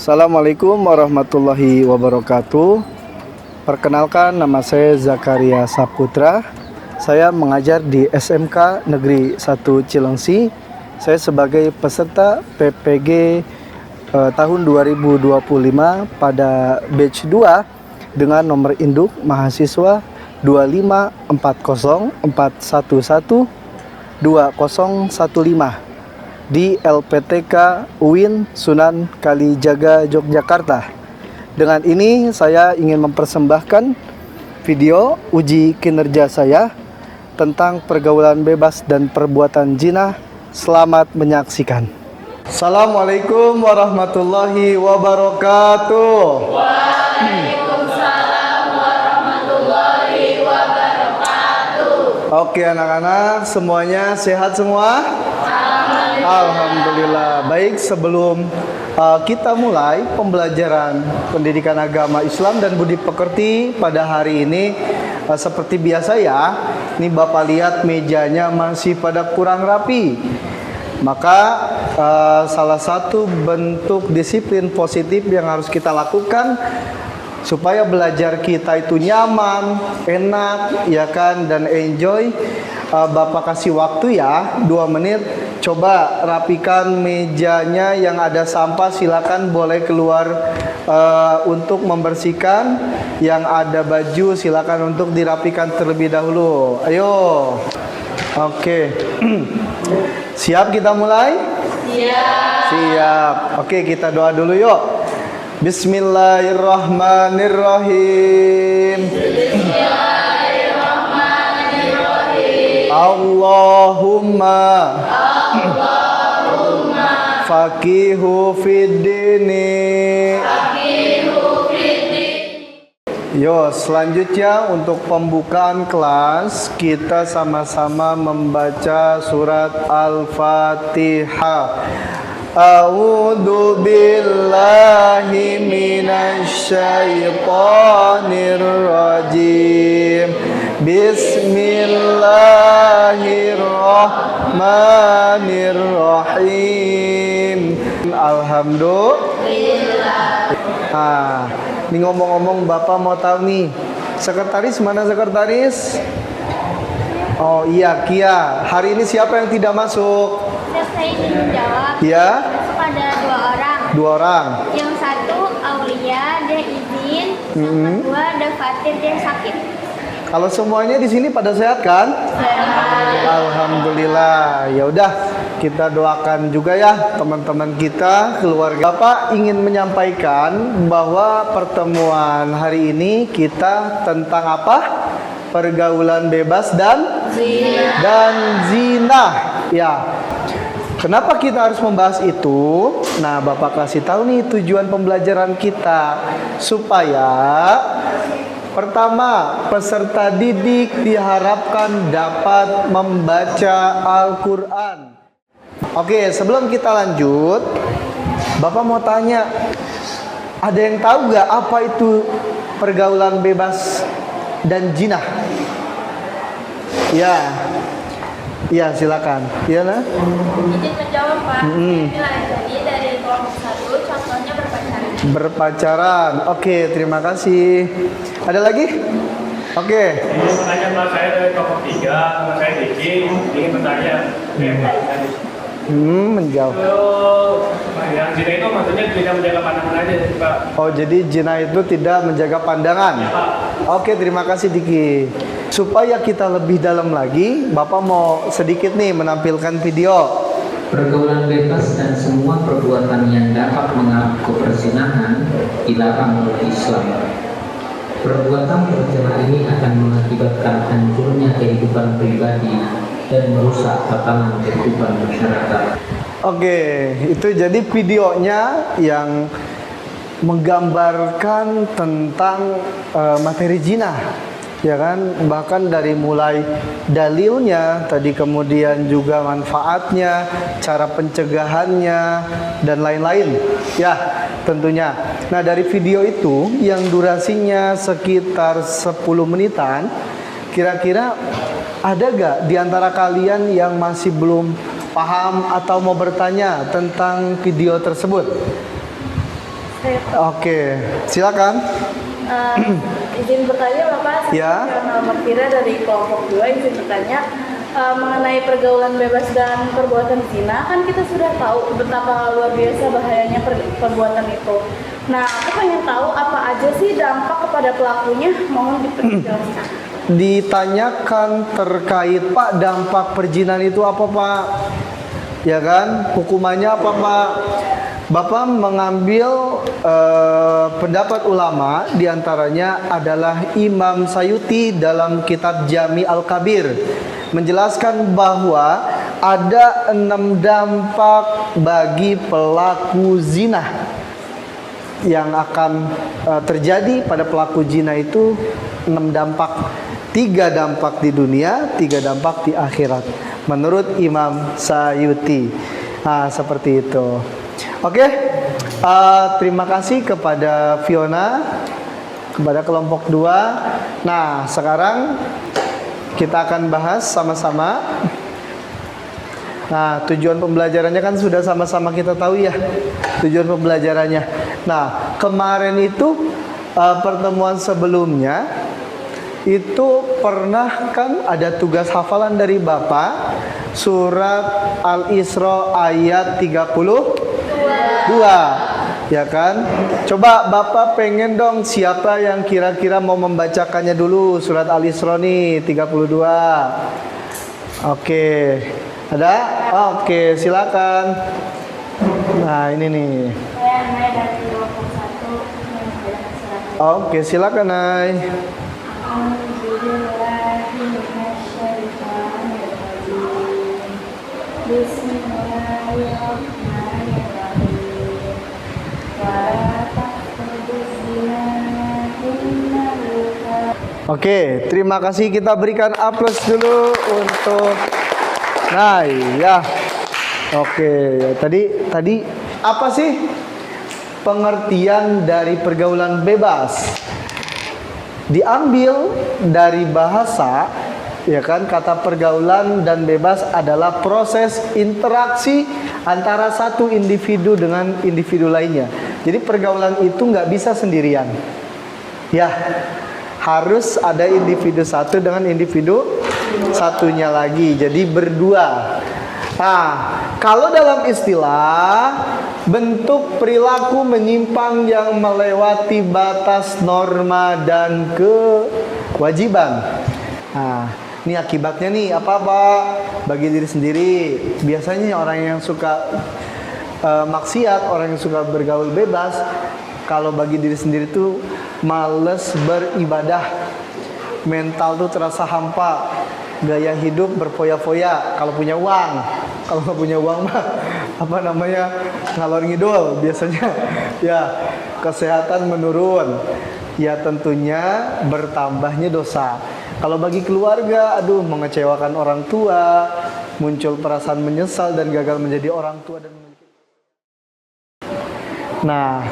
Assalamualaikum warahmatullahi wabarakatuh. Perkenalkan, nama saya Zakaria Saputra. Saya mengajar di SMK Negeri 1 Cilengsi. Saya sebagai peserta PPG tahun 2025 pada batch 2 dengan nomor induk mahasiswa 25404112015 di LPTK UIN Sunan Kalijaga, Yogyakarta. Dengan ini saya ingin mempersembahkan video uji kinerja saya tentang pergaulan bebas dan perbuatan zina. Selamat menyaksikan. Assalamualaikum warahmatullahi wabarakatuh. Waalaikumsalam warahmatullahi wabarakatuh. Oke anak-anak, semuanya sehat semua? Alhamdulillah. Baik, sebelum kita mulai pembelajaran pendidikan agama Islam dan budi pekerti pada hari ini, seperti biasa ya, ini Bapak lihat mejanya masih pada kurang rapi. Maka salah satu bentuk disiplin positif yang harus kita lakukan supaya belajar kita itu nyaman, enak, ya kan, dan enjoy. Bapak kasih waktu ya 2 menit. Coba rapikan mejanya, yang ada sampah silakan boleh keluar untuk membersihkan. Yang ada baju silakan untuk dirapikan terlebih dahulu. Ayo. Oke. Siap kita mulai? Siap. Oke, kita doa dulu yuk. Bismillahirrahmanirrahim. Allahumma faqihu fiddini. Yo, selanjutnya untuk pembukaan kelas kita sama-sama membaca surat Al-Fatihah. A'udzu billahi minasyaitonir rajim. Bismillahirrahmanirrahim. Alhamdulillah. Ini ngomong-ngomong, Bapak mau tahu nih, sekretaris mana sekretaris? Oh iya, Kia. Hari ini siapa yang tidak masuk? Saya ingin menjawab. Ya. Pada 2 orang. 2 orang. Yang satu Aulia, dia izin. Yang kedua ada Fatir, dia sakit. Kalau semuanya di sini pada sehat kan? Alhamdulillah. Ya udah, kita doakan juga ya teman-teman kita, keluarga. Bapak ingin menyampaikan bahwa pertemuan hari ini kita tentang apa? Pergaulan bebas dan zina. Ya. Kenapa kita harus membahas itu? Nah, Bapak kasih tahu nih tujuan pembelajaran kita supaya pertama, peserta didik diharapkan dapat membaca Al-Quran. Oke, sebelum kita lanjut, Bapak mau tanya, ada yang tahu gak apa itu pergaulan bebas dan zina? Ya, ya silakan. Ya lah. Izin menjawab Pak. Jadi dari kelompok 1 contohnya berpacaran. Berpacaran. Oke, terima kasih. Ada lagi? Oke. Ini pertanyaan Pak, saya dari kelompok 3, nama saya Diki, ingin bertanya. Menjawab. Yang zina itu maksudnya tidak menjaga pandangan aja Pak. Oh, jadi zina itu tidak menjaga pandangan. Ya, Pak. Oke, terima kasih Diki. Supaya kita lebih dalam lagi, Bapak mau sedikit nih menampilkan video. Pergaulan bebas dan semua perbuatan yang dapat mengaku perzinahan dilarang oleh Islam. Perbuatan perzina ini akan mengakibatkan hancurnya kehidupan pribadi dan merusak tatanan kehidupan masyarakat. Oke, itu jadi videonya yang menggambarkan tentang materi zina. Ya kan, bahkan dari mulai dalilnya tadi, kemudian juga manfaatnya, cara pencegahannya, dan lain-lain ya tentunya. Nah, dari video itu yang durasinya sekitar 10 menitan, kira-kira ada gak di antara kalian yang masih belum paham atau mau bertanya tentang video tersebut? Oke, silakan. Izin bertanya Bapak, Ya. saya Muhammad Fira dari kelompok 2, izin bertanya mengenai pergaulan bebas dan perbuatan zina. Kan kita sudah tahu betapa luar biasa bahayanya perbuatan itu. Nah, aku pengen tahu apa aja sih dampak kepada pelakunya, mohon dijelaskan. Ditanyakan terkait Pak dampak perjinan itu apa Pak? Ya kan, hukumannya apa Pak? Bapak mengambil pendapat ulama, diantaranya adalah Imam Sayuti dalam kitab Jami Al-Kabir menjelaskan bahwa ada 6 dampak bagi pelaku zina yang akan terjadi pada pelaku zina itu 6 dampak. 3 dampak di dunia, 3 dampak di akhirat menurut Imam Sayuti. Nah, seperti itu. Oke, terima kasih kepada Fiona, kepada kelompok 2. Nah, sekarang kita akan bahas sama-sama. Nah, tujuan pembelajarannya kan sudah sama-sama kita tahu ya, tujuan pembelajarannya. Nah, kemarin itu pertemuan sebelumnya itu pernah kan ada tugas hafalan dari Bapak, surat Al-Isra ayat 32, ya kan? Coba Bapak pengen dong siapa yang kira-kira mau membacakannya dulu surat Al-Isra nih 32. Oke, ada? Oke, silakan. Nah, ini nih. Saya Nay dari kelompok 1 yang membacakan surat. Oke, silakan Nay. Oke, terima kasih, kita berikan aplaus dulu untuk Nay ya. Oke, tadi apa sih pengertian dari pergaulan bebas? Diambil dari bahasa, ya kan, kata pergaulan dan bebas adalah proses interaksi antara satu individu dengan individu lainnya. Jadi pergaulan itu nggak bisa sendirian, ya, harus ada individu satu dengan individu satunya lagi, jadi berdua. Nah, kalau dalam istilah bentuk perilaku menyimpang yang melewati batas norma dan kewajiban. Nah, ini akibatnya nih apa Pak? Bagi diri sendiri. Biasanya orang yang suka maksiat, orang yang suka bergaul bebas, kalau bagi diri sendiri tuh males beribadah, mental tuh terasa hampa, gaya hidup berfoya-foya. Kalau punya uang, kalau nggak punya uang mah apa namanya, ngalor ngidul biasanya. Ya, kesehatan menurun. Ya, tentunya bertambahnya dosa. Kalau bagi keluarga, aduh, mengecewakan orang tua, muncul perasaan menyesal dan gagal menjadi orang tua dan memiliki. Nah,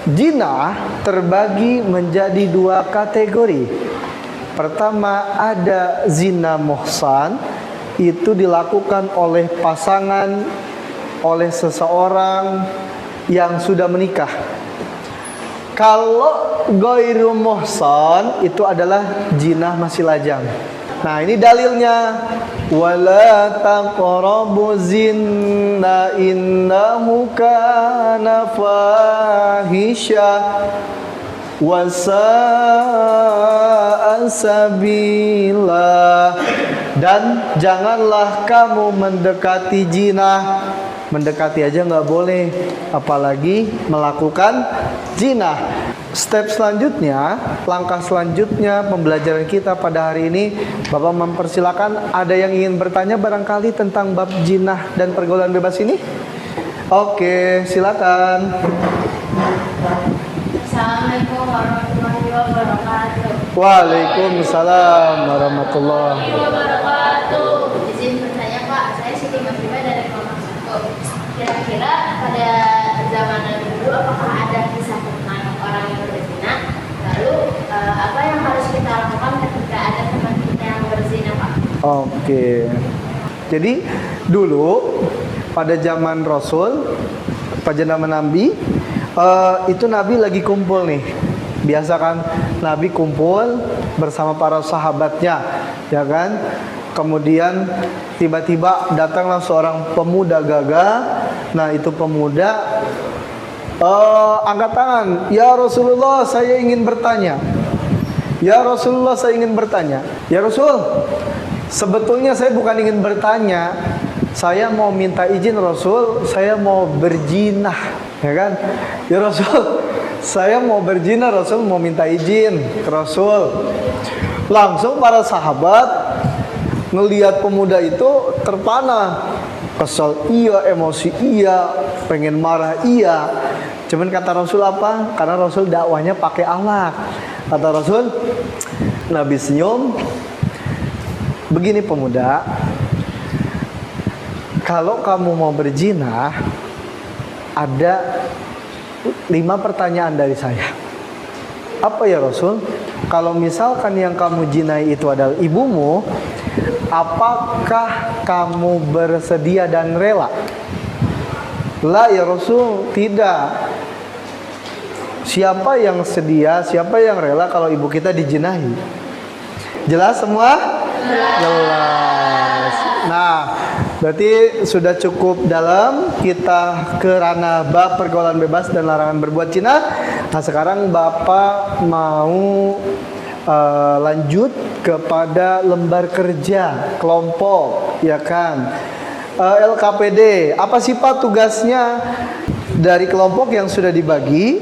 zina terbagi menjadi 2 kategori. Pertama, ada zina muhsan, itu dilakukan oleh pasangan, oleh seseorang yang sudah menikah. Kalau ghairu muhsan itu adalah zina masih lajang. Nah, ini dalilnya, wala taqrabu zina innahu kana fahisha wasa'a sabila. Dan janganlah kamu mendekati zina. Mendekati aja nggak boleh, apalagi melakukan zina. Step selanjutnya, langkah selanjutnya pembelajaran kita pada hari ini, Bapak mempersilakan, ada yang ingin bertanya barangkali tentang bab zina dan pergaulan bebas ini? Oke, silakan. Assalamualaikum warahmatullahi wabarakatuh. Waalaikumsalam warahmatullahi Wabarakatuh. Izin bertanya Pak, saya Siti Mafima dari kelompok 1. Kira-kira pada zaman dulu apakah ada kisah tentang orang yang berzina? Lalu apa yang harus kita lakukan ketika ada teman kita yang berzina Pak? Oke. Jadi dulu pada zaman Rasul, pada zaman Nabi, Itu Nabi lagi kumpul nih. Biasa kan Nabi kumpul bersama para sahabatnya, ya kan? Kemudian tiba-tiba datanglah seorang pemuda gagah. Nah, itu pemuda angkat tangan, "Ya Rasulullah, saya ingin bertanya." "Ya Rasulullah, saya ingin bertanya." "Ya Rasul, sebetulnya saya bukan ingin bertanya. Saya mau minta izin Rasul, saya mau berzina." Ya kan? "Ya Rasul, saya mau berzina Rasul, mau minta izin ke Rasul." Langsung para sahabat ngelihat pemuda itu terpana. Kesel iya, emosi iya, pengen marah iya. Cuman kata Rasul apa? Karena Rasul dakwanya pakai akhlak. Kata Rasul, Nabi senyum, "Begini pemuda, kalau kamu mau berzina, ada 5 pertanyaan dari saya." "Apa ya Rasul?" "Kalau misalkan yang kamu jinai itu adalah ibumu, apakah kamu bersedia dan rela?" "La ya Rasul, tidak." "Siapa yang sedia, siapa yang rela kalau ibu kita dijinahi?" Jelas semua? Jelas. Nah, berarti sudah cukup dalam kita ke ranah bab pergaulan bebas dan larangan berbuat zina. Nah, sekarang Bapak mau lanjut kepada lembar kerja kelompok, ya kan? LKPD, apa sih Pak tugasnya dari kelompok yang sudah dibagi?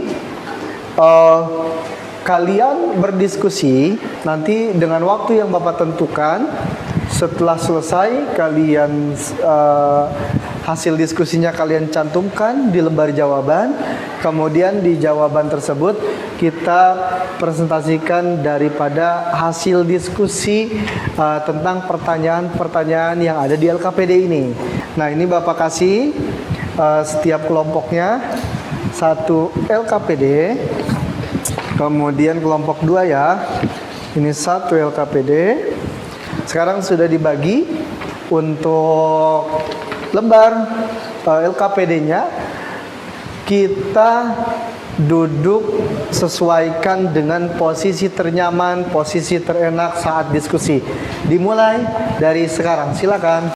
Kalian berdiskusi nanti dengan waktu yang Bapak tentukan. Setelah selesai kalian hasil diskusinya kalian cantumkan di lembar jawaban. Kemudian di jawaban tersebut kita presentasikan daripada hasil diskusi tentang pertanyaan-pertanyaan yang ada di LKPD ini. Nah, ini Bapak kasih setiap kelompoknya 1 LKPD. Kemudian kelompok 2 ya. Ini 1 LKPD. Sekarang sudah dibagi untuk lembar LKPD-nya. Kita duduk sesuaikan dengan posisi ternyaman, posisi terenak saat diskusi. Dimulai dari sekarang, silakan.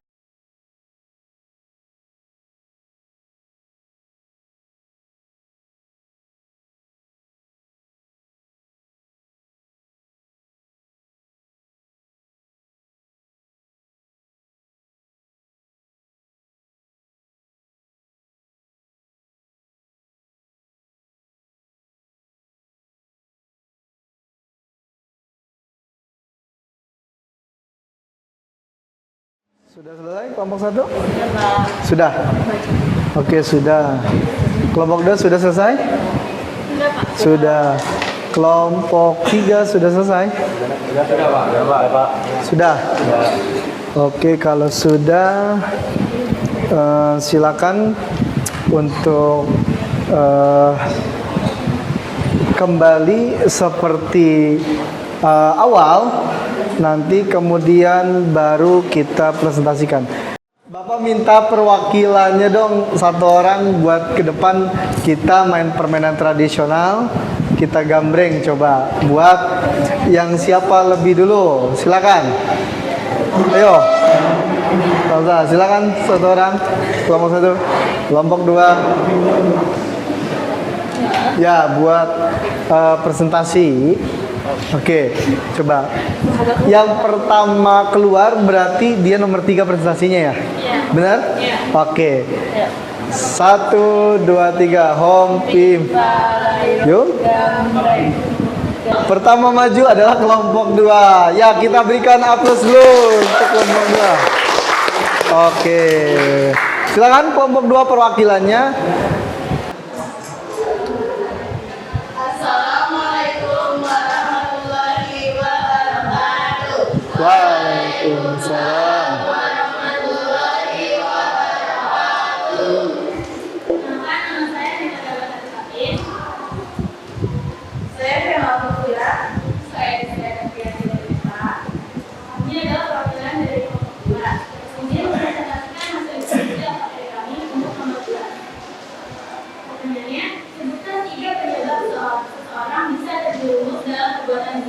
Sudah selesai kelompok 1? Sudah. Oke, sudah. Kelompok 2 sudah selesai? Sudah. Kelompok 3 sudah selesai? Sudah. Oke, kalau sudah silakan untuk kembali seperti awal. Nanti kemudian baru kita presentasikan. Bapak minta perwakilannya dong 1 orang buat ke depan kita main permainan tradisional. Kita gambreng coba. Buat yang siapa lebih dulu? Silakan. Ayo. Silakan 1 orang. Kelompok 1, kelompok 2. Ya, buat presentasi. Oke, coba. Yang pertama keluar berarti dia nomor 3 presentasinya ya? Iya. Benar? Iya. Oke. 1, 2, 3, home team. Yuk. Pertama maju adalah kelompok 2. Ya, kita berikan aplaus dulu untuk kelompok 2. Oke. Silakan kelompok 2 perwakilannya. Waalaikumsalam.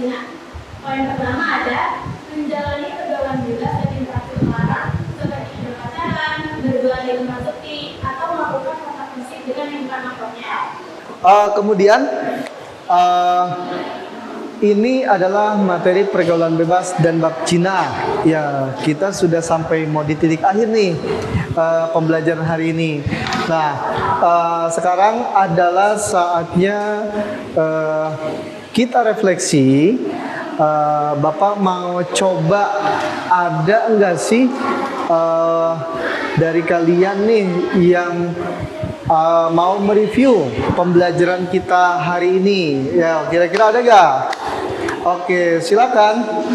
zina. Poin pertama ada menjalani pergaulan bebas dan interaksi terlarang seperti berpacaran, berduaan di tempat sepi, atau melakukan kontak fisik dengan lingkungan makromnya. Kemudian ini adalah materi pergaulan bebas dan bab Cina. Ya, kita sudah sampai mau di titik akhir nih pembelajaran hari ini. Nah, sekarang adalah saatnya kita refleksi. Bapak mau coba ada enggak sih dari kalian nih yang mau mereview pembelajaran kita hari ini? Ya, kira-kira ada nggak? Oke, silakan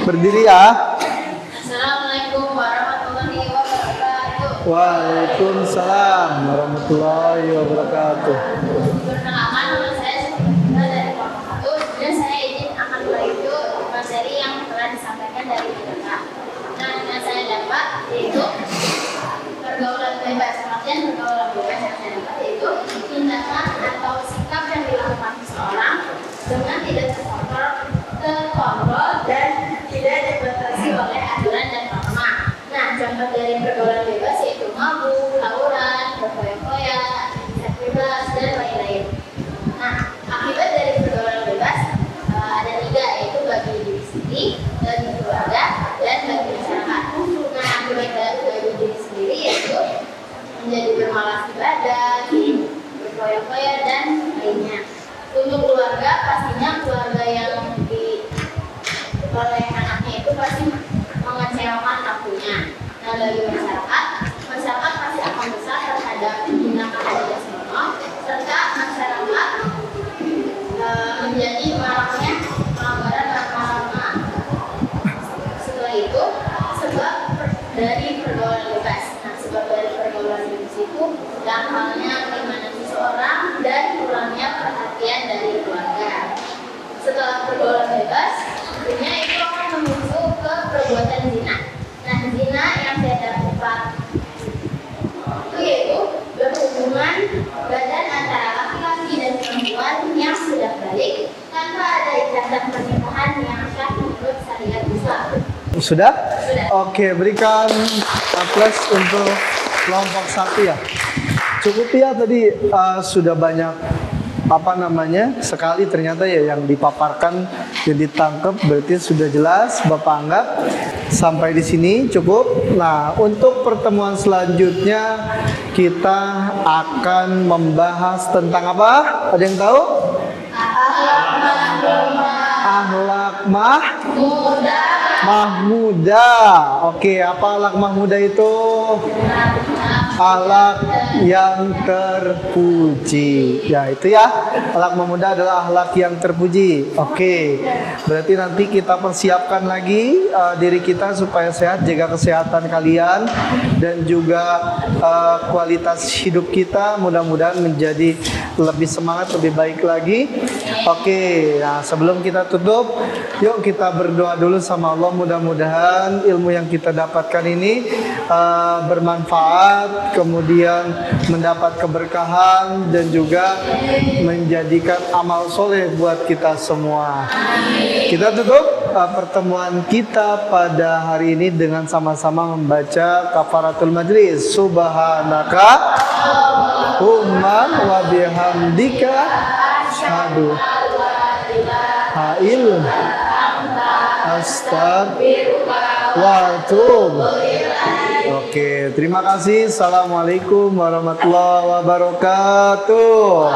berdiri ya. Assalamualaikum warahmatullahi wabarakatuh. Waalaikumsalam warahmatullahi wabarakatuh. Perkenalkan, nama saya Siti dari kelompok 1 dan saya izin akan mereview materi yang telah disampaikan dari kita. Nah, yang saya dapat yaitu pergaulan bebas. Artian pergaulan bebas yang saya dapat yaitu tindakan atau sikap yang dilakukan seseorang dengan tidak terkontrol dan tidak dibatasi oleh aturan dan norma. Nah, contoh dari pergaulan bebas yaitu mabuk, tawuran, berfoya-foya, seks bebas, dan lain-lain. Nah, akibat dari pergaulan bebas ada 3, yaitu bagi diri sendiri, bagi keluarga, dan bagi masyarakat. Nah, akibat bagi diri sendiri yaitu menjadi bermalas ibadah, berfoya-foya, dan lainnya. Untuk keluarga, pastinya keluarga yang oleh anaknya itu pasti mengecewakan akunya. Nah, bagi masyarakat pasti akan besar terhadap tindakan adanya semua, serta masyarakat menjadi maraknya pelanggaran norma. Setelah itu, sebab dari pergaulan bebas. Nah, sebab dari pergaulan bebas itu dalam halnya keimanan seseorang dan kurangnya perhatian dari keluarga. Setelah pergaulan bebas, tentunya itu akan menuju ke perbuatan zina. Nah, zina yang saya dapat itu yaitu berhubungan badan antara laki-laki dan perempuan yang sudah balik tanpa ada ikatan pernikahan yang sah menurut syariat Islam. Sudah? Sudah. Oke, berikan aplaus untuk kelompok 1 ya. Cukup ya, tadi sudah banyak sekali ternyata ya yang dipaparkan, yang ditangkap, berarti sudah jelas. Bapak anggap sampai di sini cukup. Nah, untuk pertemuan selanjutnya kita akan membahas tentang apa? Ada yang tahu? Akhlak mahmudah. Oke, apa akhlak mahmudah itu? Akhlak yang terpuji. Ya, itu ya. Akhlak mahmudah adalah akhlak yang terpuji. Oke. Berarti nanti kita persiapkan lagi diri kita supaya sehat, jaga kesehatan kalian dan juga kualitas hidup kita mudah-mudahan menjadi lebih semangat, lebih baik lagi. Oke. Nah, sebelum kita tutup, yuk kita berdoa dulu sama Allah. Mudah-mudahan ilmu yang kita dapatkan ini bermanfaat, kemudian mendapat keberkahan dan juga menjadikan amal soleh buat kita semua. Kita tutup pertemuan kita pada hari ini dengan sama-sama membaca kafaratul majlis. Subhanaka Allahumma wa bihamdika asyhadu ha'il astagfirullah wa atubu. Oke, terima kasih. Assalamualaikum warahmatullahi wabarakatuh.